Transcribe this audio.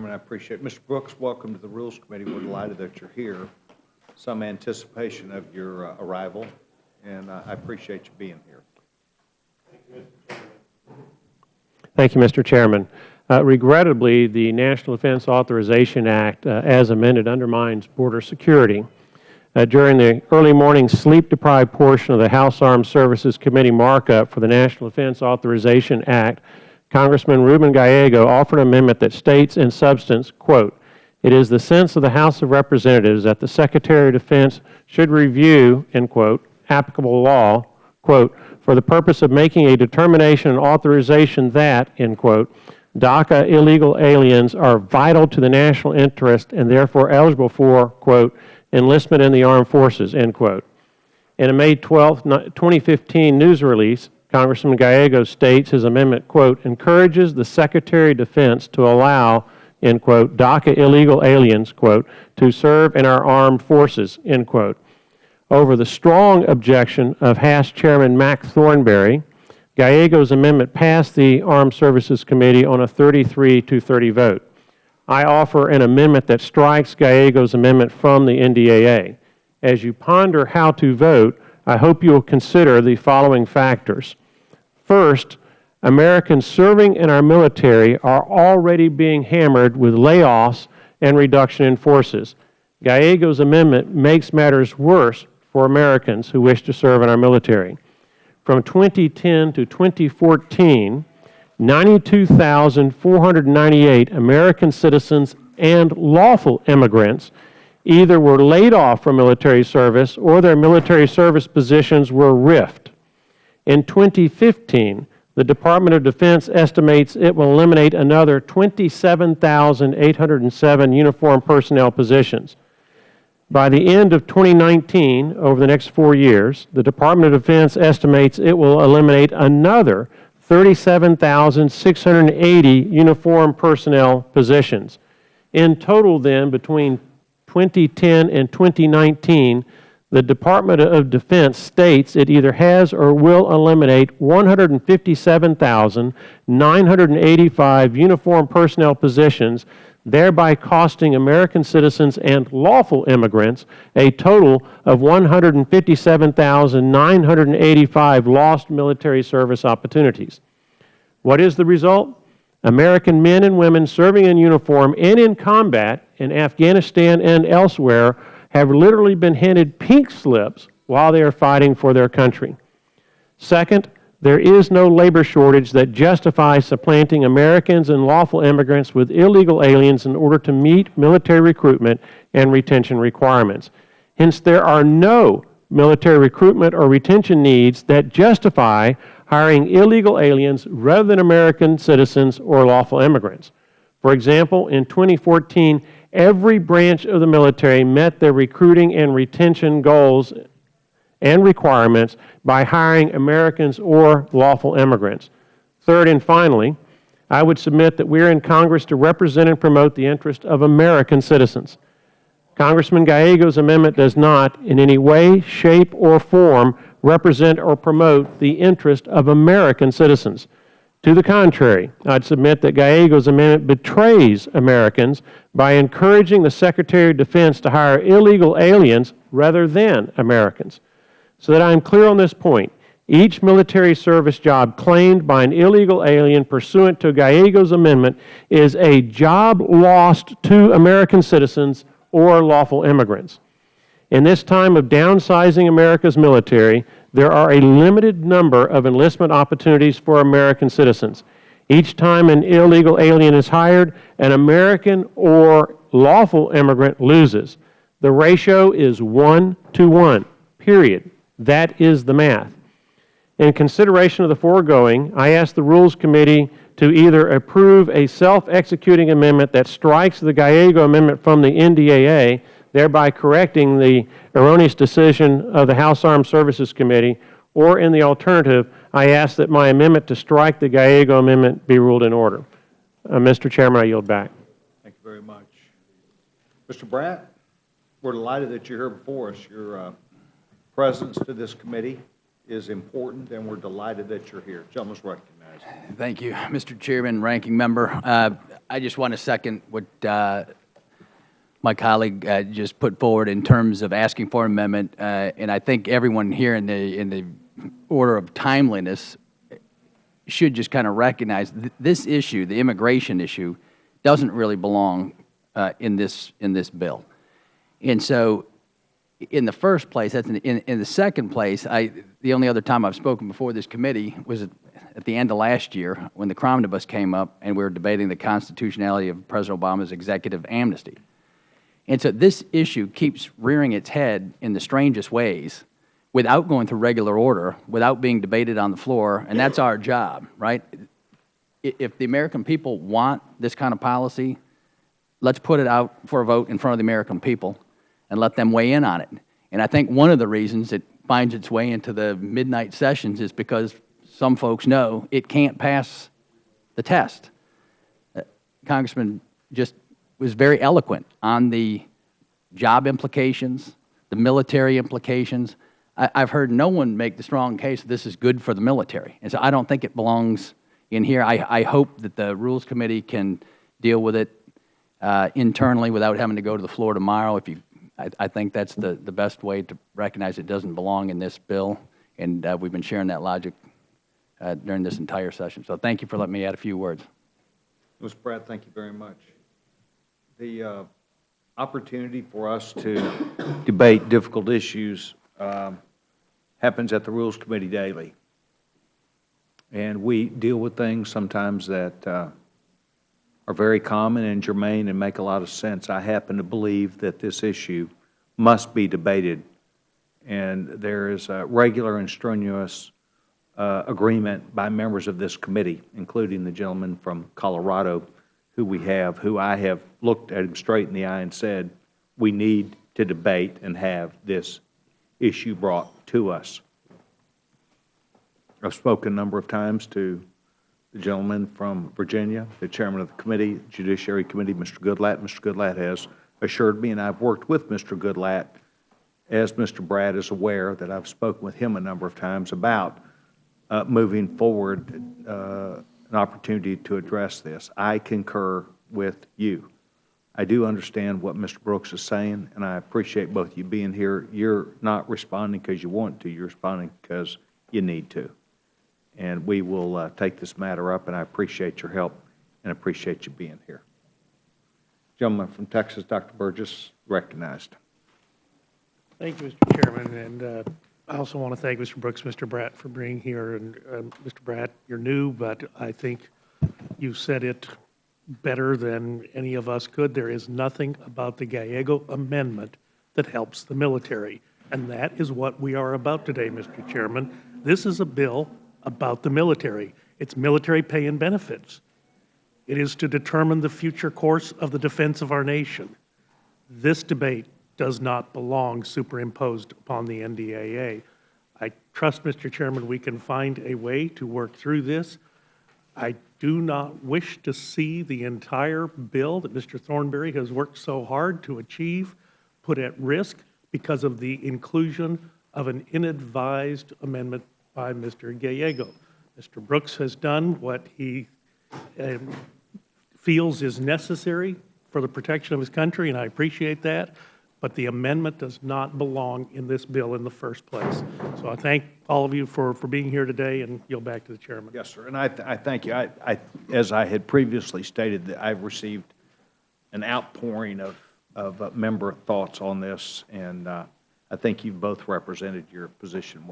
I appreciate it. Mr. Brooks, welcome to the Rules Committee. We're delighted that you're here. Some anticipation of your arrival, and I appreciate you being here. Thank you, Mr. Chairman. Regrettably, the National Defense Authorization Act, as amended, undermines border security. During the early morning sleep-deprived portion of the House Armed Services Committee markup for the National Defense Authorization Act, Congressman Ruben Gallego offered an amendment that states in substance, quote, "It is the sense of the House of Representatives that the Secretary of Defense should review," end quote, "applicable law," quote, "for the purpose of making a determination and authorization that," end quote, "DACA illegal aliens are vital to the national interest and therefore eligible for," quote, "enlistment in the armed forces," end quote. In a May 12, 2015 news release, Congressman Gallego states his amendment, quote, "encourages the Secretary of Defense to allow," end quote, "DACA illegal aliens," quote, "to serve in our armed forces," end quote. Over the strong objection of House Chairman Mac Thornberry, Gallego's amendment passed the Armed Services Committee on a 33-30 vote. I offer an amendment that strikes Gallego's amendment from the NDAA. As you ponder how to vote, I hope you will consider the following factors. First, Americans serving in our military are already being hammered with layoffs and reduction in forces. Gallego's amendment makes matters worse for Americans who wish to serve in our military. From 2010 to 2014, 92,498 American citizens and lawful immigrants either were laid off from military service or their military service positions were riffed. In 2015, the Department of Defense estimates it will eliminate another 27,807 uniformed personnel positions. By the end of 2019, over the next 4 years, the Department of Defense estimates it will eliminate another 37,680 uniformed personnel positions. In total, then, between 2010 and 2019, the Department of Defense states it either has or will eliminate 157,985 uniformed personnel positions, thereby costing American citizens and lawful immigrants a total of 157,985 lost military service opportunities. What is the result? American men and women serving in uniform and in combat in Afghanistan and elsewhere have literally been handed pink slips while they are fighting for their country. Second, there is no labor shortage that justifies supplanting Americans and lawful immigrants with illegal aliens in order to meet military recruitment and retention requirements. Hence, there are no military recruitment or retention needs that justify hiring illegal aliens rather than American citizens or lawful immigrants. For example, in 2014, every branch of the military met their recruiting and retention goals and requirements by hiring Americans or lawful immigrants. Third and finally, I would submit that we are in Congress to represent and promote the interest of American citizens. Congressman Gallego's amendment does not, in any way, shape, or form, represent or promote the interest of American citizens. To the contrary, I'd submit that Gallego's amendment betrays Americans by encouraging the Secretary of Defense to hire illegal aliens rather than Americans. So that I'm clear on this point, each military service job claimed by an illegal alien pursuant to Gallego's amendment is a job lost to American citizens or lawful immigrants. In this time of downsizing America's military, there are a limited number of enlistment opportunities for American citizens. Each time an illegal alien is hired, an American or lawful immigrant loses. The ratio is 1-to-1, period. That is the math. In consideration of the foregoing, I ask the Rules Committee to either approve a self-executing amendment that strikes the Gallego amendment from the NDAA, thereby correcting the erroneous decision of the House Armed Services Committee, or in the alternative, I ask that my amendment to strike the Gallego amendment be ruled in order. Mr. Chairman, I yield back. Thank you very much. Mr. Bratt, we're delighted that you're here before us. Your presence to this committee is important, and we're delighted that you're here. Gentleman's recognized. Thank you, Mr. Chairman, Ranking Member. I just want to second what my colleague just put forward in terms of asking for an amendment, and I think everyone here in the order of timeliness should just kind of recognize this issue, the immigration issue, doesn't really belong in this bill. And so, in the first place, that's in the second place, the only other time I've spoken before this committee was at the end of last year when the Cromnibus came up and we were debating the constitutionality of President Obama's executive amnesty. And so this issue keeps rearing its head in the strangest ways without going through regular order, without being debated on the floor, and that's our job, right? If the American people want this kind of policy, let's put it out for a vote in front of the American people and let them weigh in on it. And I think one of the reasons it finds its way into the midnight sessions is because some folks know it can't pass the test. Congressman just was very eloquent on the job implications, the military implications. I've heard no one make the strong case that this is good for the military. And so I don't think it belongs in here. I hope that the Rules Committee can deal with it internally without having to go to the floor tomorrow. I think that's the best way to recognize it doesn't belong in this bill, and we've been sharing that logic during this entire session. So thank you for letting me add a few words. Mr. Pratt, thank you very much. The opportunity for us to debate difficult issues happens at the Rules Committee daily. And we deal with things sometimes that are very common and germane and make a lot of sense. I happen to believe that this issue must be debated, and there is a regular and strenuous agreement by members of this committee, including the gentleman from Colorado who I have looked at him straight in the eye and said, we need to debate and have this issue brought to us. I've spoken a number of times to the gentleman from Virginia, the chairman of the committee, Judiciary Committee, Mr. Goodlatte. Mr. Goodlatte has assured me, and I've worked with Mr. Goodlatte, as Mr. Brad is aware, that I've spoken with him a number of times about moving forward an opportunity to address this. I concur with you. I do understand what Mr. Brooks is saying, and I appreciate both you being here. You're not responding because you want to. You're responding because you need to. And we will take this matter up, and I appreciate your help and appreciate you being here. Gentleman from Texas, Dr. Burgess, recognized. Thank you, Mr. Chairman, and I also want to thank Mr. Brooks, Mr. Bratt, for being here. And Mr. Bratt, you're new, but I think you said it better than any of us could. There is nothing about the Gallego Amendment that helps the military, and that is what we are about today, Mr. Chairman. This is a bill about the military. It's military pay and benefits. It is to determine the future course of the defense of our nation. This debate does not belong superimposed upon the NDAA. I trust, Mr. Chairman, we can find a way to work through this. I do not wish to see the entire bill that Mr. Thornberry has worked so hard to achieve put at risk because of the inclusion of an inadvised amendment by Mr. Gallego. Mr. Brooks has done what he feels is necessary for the protection of his country, and I appreciate that, but the amendment does not belong in this bill in the first place. So I thank all of you for being here today, and yield back to the chairman. Yes, sir, and I thank you. As I had previously stated, that I've received an outpouring of member thoughts on this, and I think you've both represented your position well.